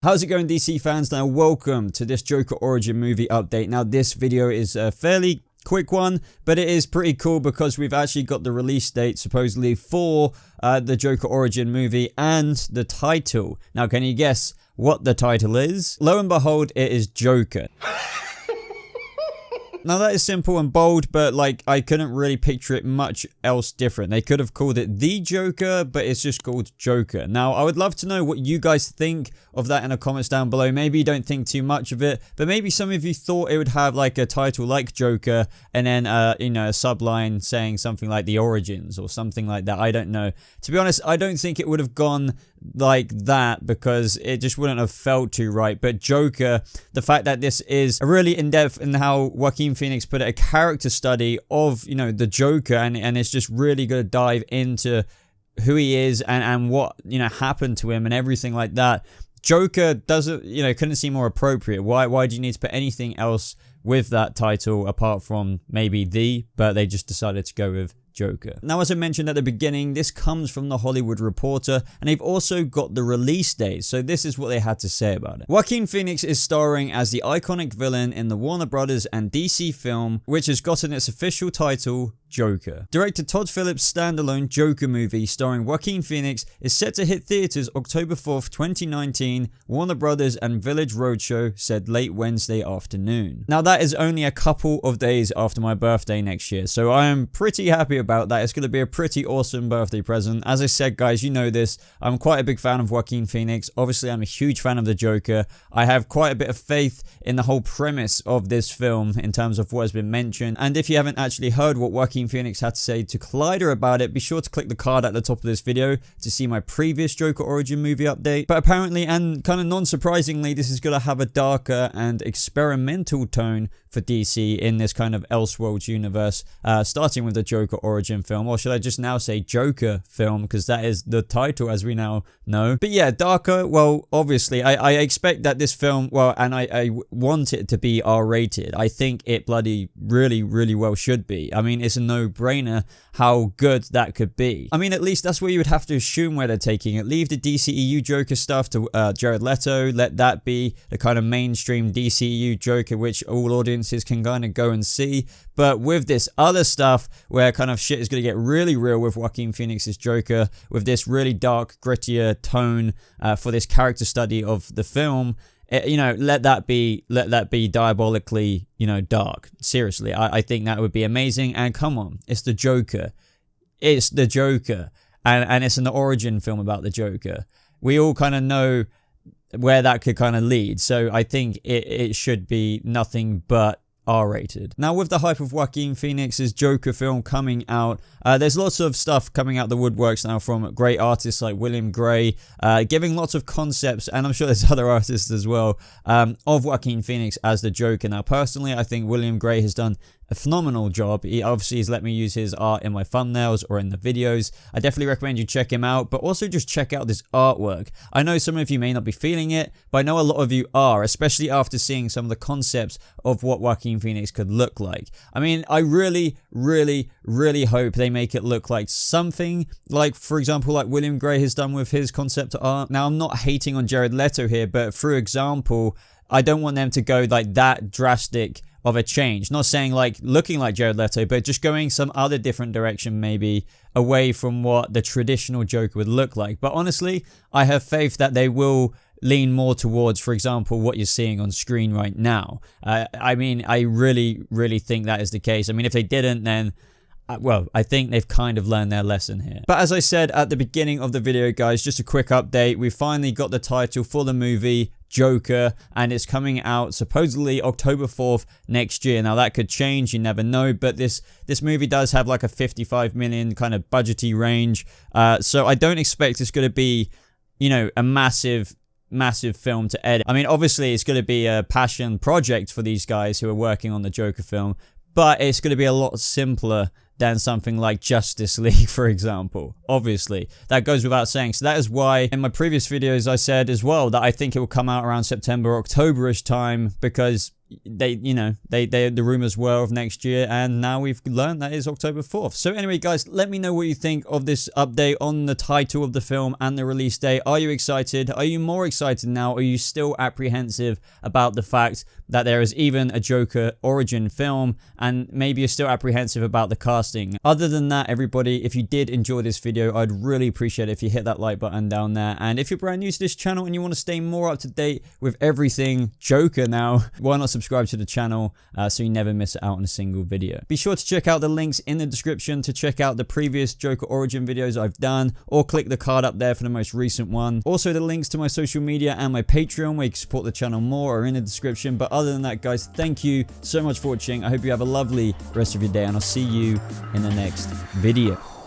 How's it going, DC fans? Now welcome to this Joker origin movie update. Now this video is a fairly quick one, but it is pretty cool because we've actually got the release date supposedly for the Joker origin movie and the title. Now can you guess what the title is? Lo and behold, it is Joker. Now that is simple and bold, but like I couldn't really picture it much else different. They could have called it The Joker, but it's just called Joker. Now I would love to know what you guys think of that in the comments down below. Maybe you don't think too much of it, but maybe some of you thought it would have like a title like Joker and then you know, a subline saying something like The Origins or something like that. I don't know. To be honest, I don't think it would have gone like that because it just wouldn't have felt too right. But Joker, the fact that this is a really in-depth, and how Joaquin Phoenix put it, a character study of, you know, the Joker, and it's just really going to dive into who he is and what, you know, happened to him and everything like that. Joker doesn't, you know, couldn't seem more appropriate. Why do you need to put anything else with that title apart from maybe but they just decided to go with Joker. Now, as I mentioned at the beginning, this comes from the Hollywood Reporter, and they've also got the release date, so this is what they had to say about it. Joaquin Phoenix is starring as the iconic villain in the Warner Brothers and DC film, which has gotten its official title, Joker. Director Todd Phillips' standalone Joker movie starring Joaquin Phoenix is set to hit theaters October 4th, 2019, Warner Brothers and Village Roadshow said late Wednesday afternoon. Now that is only a couple of days after my birthday next year, so I am pretty happy about that. It's going to be a pretty awesome birthday present. As I said, guys, you know this, I'm quite a big fan of Joaquin Phoenix. Obviously, I'm a huge fan of the Joker. I have quite a bit of faith in the whole premise of this film in terms of what has been mentioned, and if you haven't actually heard what Joaquin Phoenix had to say to Collider about it, be sure to click the card at the top of this video to see my previous Joker origin movie update. But apparently, and kind of non-surprisingly, this is going to have a darker and experimental tone for DC in this kind of Elseworlds universe, starting with the Joker origin film, or should I just now say Joker film, because that is the title as we now know. But yeah, darker. Well, obviously I expect that this film, well, and I want it to be R-rated. I think it bloody really well should be. I mean, it's a no-brainer how good that could be. I mean, at least that's where you would have to assume where they're taking it. Leave the DCEU Joker stuff to Jared Leto. Let that be the kind of mainstream DCEU Joker, which all audiences can kind of go and see. But with this other stuff where kind of shit is going to get really real with Joaquin Phoenix's Joker, with this really dark, grittier tone for this character study of the film, you know, let that be diabolically, you know, dark. Seriously, I think that would be amazing. And come on, it's the Joker. It's the Joker. And it's an origin film about the Joker. We all kind of know where that could kind of lead. So I think it should be nothing but R-rated. Now, with the hype of Joaquin Phoenix's Joker film coming out, there's lots of stuff coming out the woodworks now from great artists like William Gray, giving lots of concepts, and I'm sure there's other artists as well, of Joaquin Phoenix as the Joker. Now, personally, I think William Gray has done a phenomenal job. He obviously has let me use his art in my thumbnails or in the videos. I definitely recommend you check him out, but also just check out this artwork. I know some of you may not be feeling it, but I know a lot of you are, especially after seeing some of the concepts of what Joaquin Phoenix could look like. I mean, I really hope they make it look like something like, for example, like William Gray has done with his concept art. Now, I'm not hating on Jared Leto here, but for example, I don't want them to go like that drastic of a change. Not saying like looking like Jared Leto, but just going some other different direction, maybe away from what the traditional Joker would look like. But honestly, I have faith that they will lean more towards, for example, what you're seeing on screen right now. I mean, I really think that is the case. I mean, if they didn't, then well, I think they've kind of learned their lesson here. But as I said at the beginning of the video, guys, just a quick update. We finally got the title for the movie, Joker, and it's coming out supposedly October 4th next year. Now that could change, you never know, but this movie does have like a 55 million kind of budgety range, so I don't expect it's going to be, you know, a massive film to edit. I mean, obviously it's going to be a passion project for these guys who are working on the Joker film, but it's going to be a lot simpler than something like Justice League, for example. Obviously, that goes without saying. So that is why in my previous videos I said as well that I think it will come out around September, October-ish time, because the rumors were of next year, and now we've learned that is October 4th. So anyway, guys, let me know what you think of this update on the title of the film and the release date. Are you excited? Are you more excited now? Are you still apprehensive about the fact that there is even a Joker origin film, and maybe you're still apprehensive about the casting? Other than that, everybody, if you did enjoy this video, I'd really appreciate it if you hit that like button down there. And if you're brand new to this channel and you want to stay more up to date with everything Joker now, why not subscribe to the channel so you never miss out on a single video. Be sure to check out the links in the description to check out the previous Joker origin videos I've done, or click the card up there for the most recent one. Also, the links to my social media and my Patreon where you can support the channel more are in the description. But other than that, guys, thank you so much for watching. I hope you have a lovely rest of your day, and I'll see you in the next video.